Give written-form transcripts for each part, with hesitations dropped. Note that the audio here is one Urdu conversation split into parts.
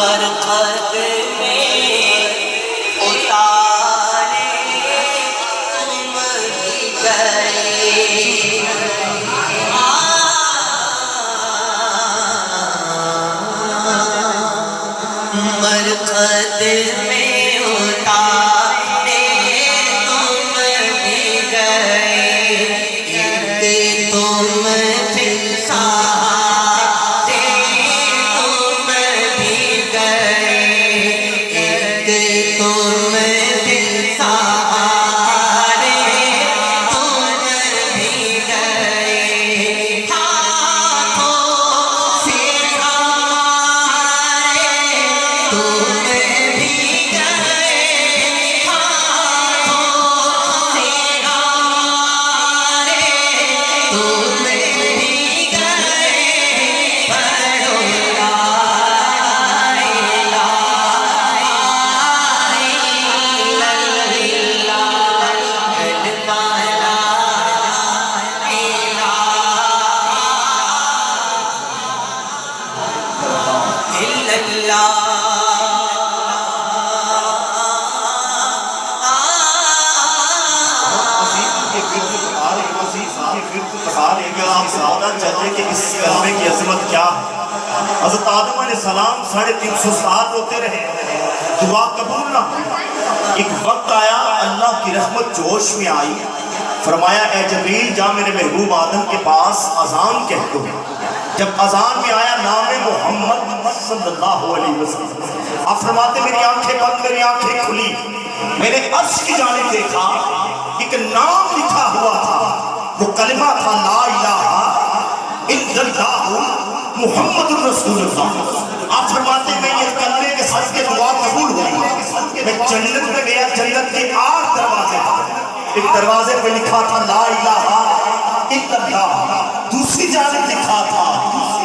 مرقد میں اتارے تم بھی گئے، مرقد میں اتارے تم بھی گئے، ایک تم پھر سہارے تم بھی گئے، ایک تم پھر سہارے تم بھی گئے، ہاتھوں سے ہمارے تم بھی گئے، ہاتھوں سے ہمارے تم بھی گئے، پڑھو لا الہ الا اللہ، کلمہ لا الہ الا اللہ۔ آپ چاہتے کہ اس کلمے کی عظمت کیا ہے؟ حضرت آدم علیہ السلام 350 سال روتے رہے، دعا قبول نہ ہوئی۔ ایک وقت آیا اللہ کی رحمت جوش میں آئی، فرمایا اے جبریل جا میرے محبوب آدم کے پاس اذان کہہ دو۔ جب اذان میں آیا نام محمد صلی اللہ علیہ وسلم، آپ فرماتے میری آنکھیں بند، میری آنکھیں کھلی، میں نے عرش کی جانب دیکھا، ایک نام لکھا ہوا تھا، وہ کلمہ تھا لا الہ الا اللہ محمد الرسول اللہ۔ آپ فرماتے میں یہ کلمے کے ساتھ کے دعا قبول ہوئی، میں جنت میں گیا، جنت کے 8 دروازے تھے، ایک دروازے پہ لکھا تھا لا الہ الا اللہ، دوسری جانب لکھا تھا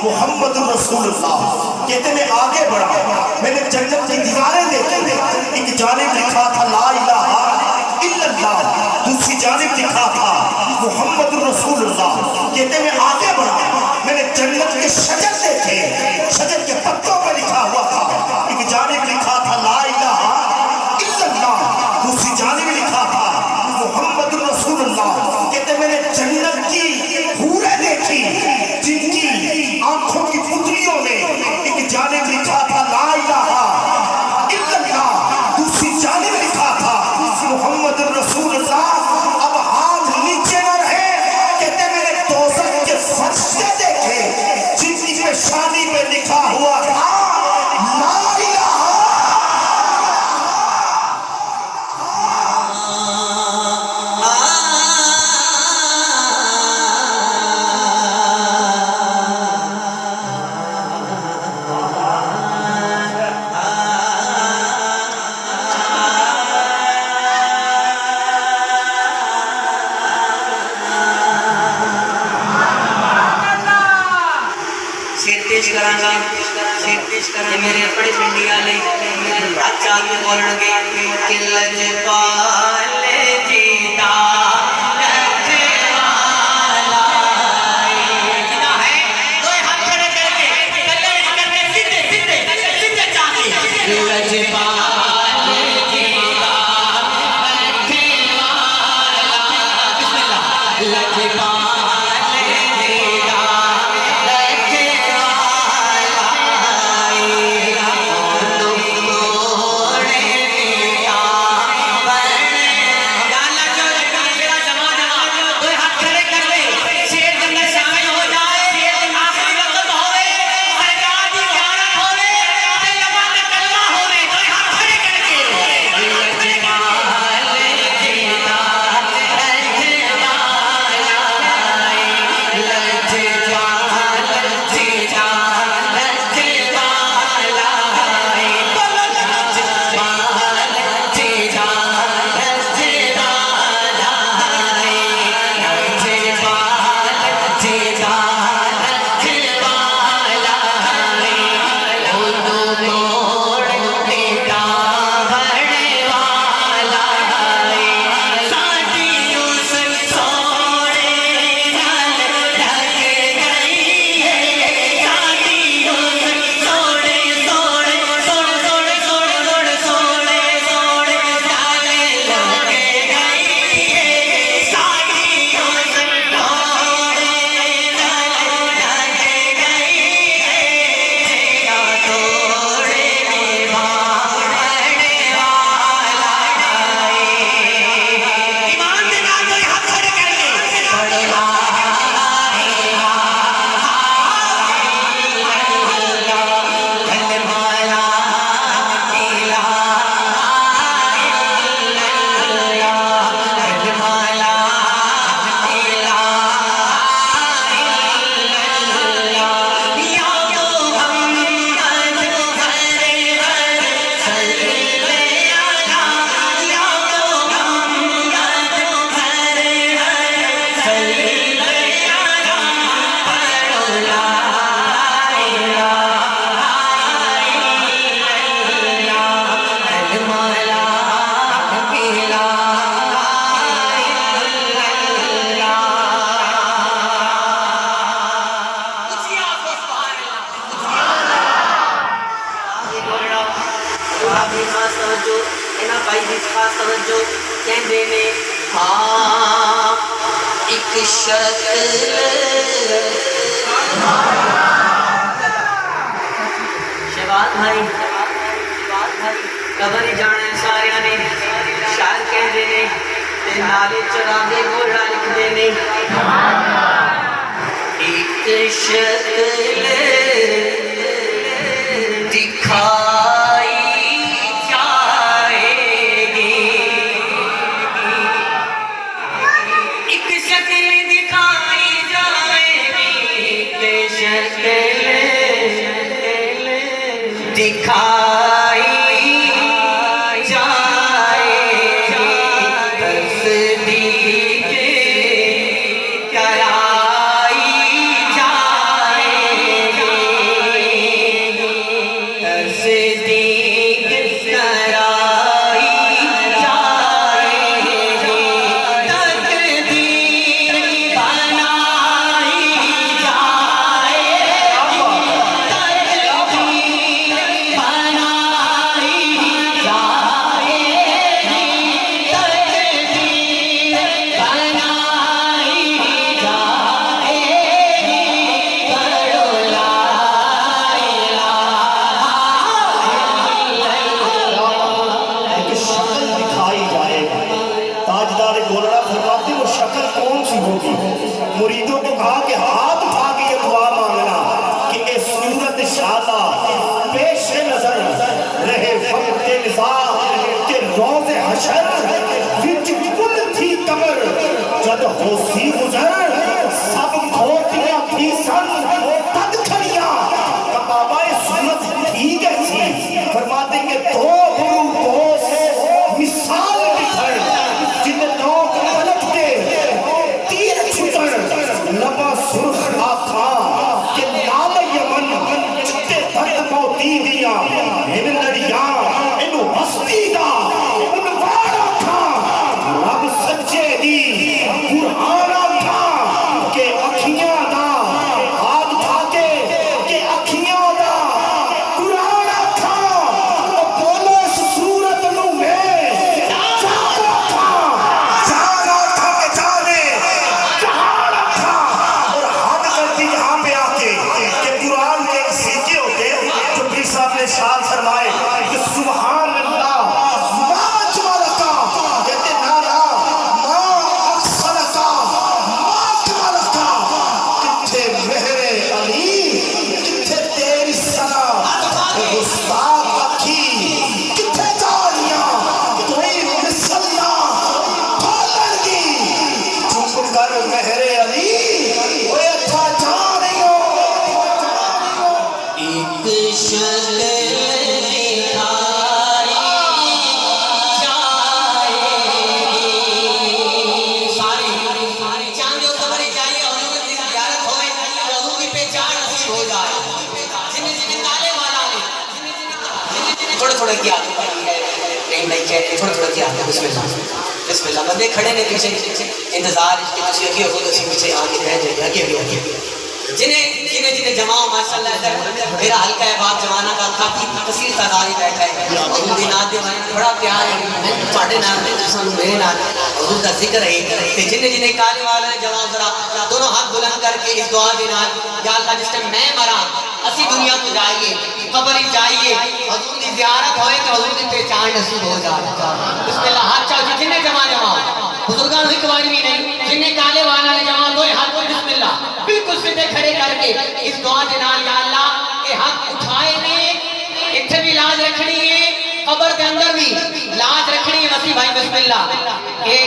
محمد الرسول اللہ۔ کہتے میں آگے بڑھا، میں نے جنت کی دیواریں دیکھی، ایک جانب لکھا تھا لا الہ الا اللہ، دوسری جانب لکھا تھا محمد الرسول اللہ۔ کہتے میں آگے بڑھا، میں نے جنت کے شجر دیکھے، شجر کے پتوں پر لکھا ہوا تھا، ایک جانب لکھا تھا لا الہ الا اللہ، دوسری جانب لکھا تھا محمد الرسول اللہ۔ کہتے میں نے جنت کی حوریں دیکھی، جن کی آنکھوں کی پتلیوں میں ایک جانب لکھا تھا لا الہ الا اللہ، دوسری جانب لکھا تھا محمد الرسول اللہ۔ اب ہاتھ نیچے نہ رہے، کہتے میں نے دوزخ کے فرشتے دیکھے، جن کی پیشانی پہ لکھا ہوا تھا لا الہ۔ یہ میرے بڑے پنڈی والے اچھا کے بولن گے کہ لجپال جیتا لجپالا جیتا ہے، دو ہاتھ کھڑے کر کے کلمہ کر کے سیدھے سیدھے سیدھے چاہتے لجپال جیتا لجپالا، بسم اللہ، لجپال بھی خاص توجہ انہاں بھائی بھی خاص توجہ کہندے نے ہاں ایک شکل شہباز بھائی قبر ہی جانا ہے سارے نے شاعر کہندے نے تے نالے چرا دے گوڑا لکھ دے نے ایک شکل دکھائی جائے گی ایک شکل دکھائی جائے گی ایک شکل دکھائی جائے گی تصدیق کرائی جائے گی تصدیق کرائی جائے گی تقدیر بنائی جائے گی تقدیر بنائی جائے گی تقدیر بنائی جائے گی پڑھو لا ایک شکل دکھائی جائے گی. تاجدار گولڑا فرماتے وہ شکل کون سی ہوگی؟ مریدوں کو کہا کہ ہاتھ اٹھا کے یہ دعا مانگنا کہ اے صورت شادہ پیش نظر رہے وقت نظام کہ روز حشر وچ کل تھی قبر جد ہو سی گزر سب کھوٹیاں تھی سن تد کھڑیاں کہ بابا یہ صورت تھی کیسی؟ فرماتے کہ دو گرو دوست مثال دکھائے جن دو پلٹ کے تیر چھتر لبا سرخ آخا کہ لال یمن چھتے درد موتی دیا ان لڑیاں ان ہستی دا ان وارا تھا رب سچے دی قرآنہ تھا کہ اکھیاں دا ہاتھ تھا کہ اکھیاں دا قرآنہ تھا اور بولو اس صورت نو میں جانا تھا کہ جانے جہانا تھا اور حد کرتی یہاں پہ آکے کہ قرآن کے سیکھے ہوتے جو پیر صاحب نے شان فرمائے کہ سبحان اللہ ما اجملکا کہتے نارا ما اکثرکا ما اکملکا کتھے مہر علی کتھے تیری سنا گستاخ اکھی کتھے جاریاں توئی مسلح کھولن گی چپ کر مہر علی اوے اچھا جا رہی ہو ایک شکل دکھائی جائے گی ساری چاند جو قبر جائیے حضور کی زیارت ہوئے حضور کی پہچان نصیب ہو جائے جنہیں جنہیں نالے والا نے تھوڑے تھوڑے کیا نہیں نہیں کہتے تھوڑے تھوڑے کیا بسم اللہ بسم اللہ بندے کھڑے نے پیچھے انتظار اس کے تسی اگے ہو تسی پیچھے آگے رہ جائے آگے آگے جنہیں جماؤ ماشاءاللہ ادھر میرا حلقہ ہے باپ جوانہ کا کافی کثیر تعداد ہی بیٹھا ہے حضور دی نات دے بڑا پیار ہے تواڈے نال میرے نال حضور دا ذکر ہے تے جنہیں کالے والے نے جماؤ ذرا دونوں ہاتھ بلند کر کے اس دعا دے نال یا اللہ جس ٹائم میں مراں اسی دنیا کو جائیے قبر ہی جائیے حضور دی زیارت ہوئے تو حضور دی پہچان نصیب ہو جائے بسم اللہ ہاتھ چاہو جتنے جماؤ بزرگان ایک بار بھی نہیں جنہیں کالے والا نے جماؤ دو ہاتھ بسم اللہ بالکل سیدھے کھڑے کر کے اس دعا دے نال یا اللہ کہ ہاتھ اٹھائے نے اتھے بھی لاج رکھنی ہے قبر کے اندر بھی لاج رکھنی ہے وسیع بھائی بسم اللہ کہ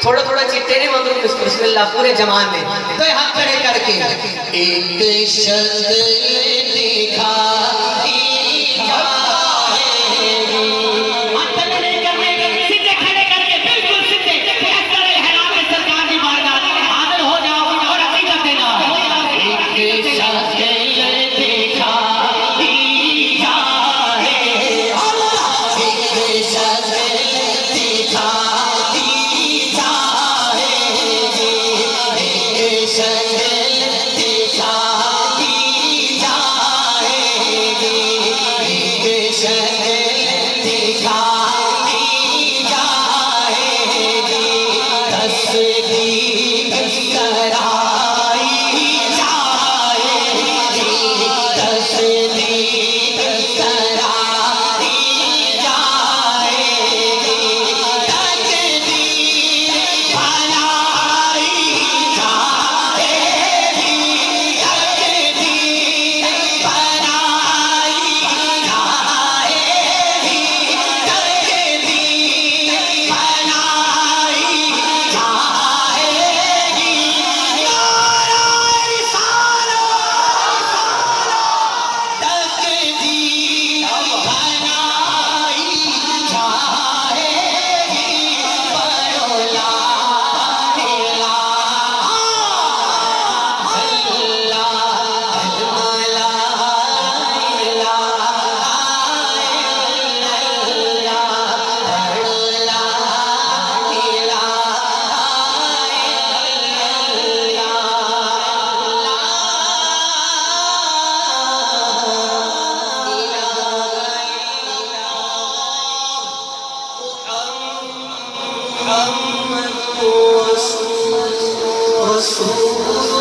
تھوڑا تھوڑا چیتے نے مندر بسم اللہ پورے جمان میں تو ہاتھ کھڑے کر کے ایک شکل دکھائی محمد رسول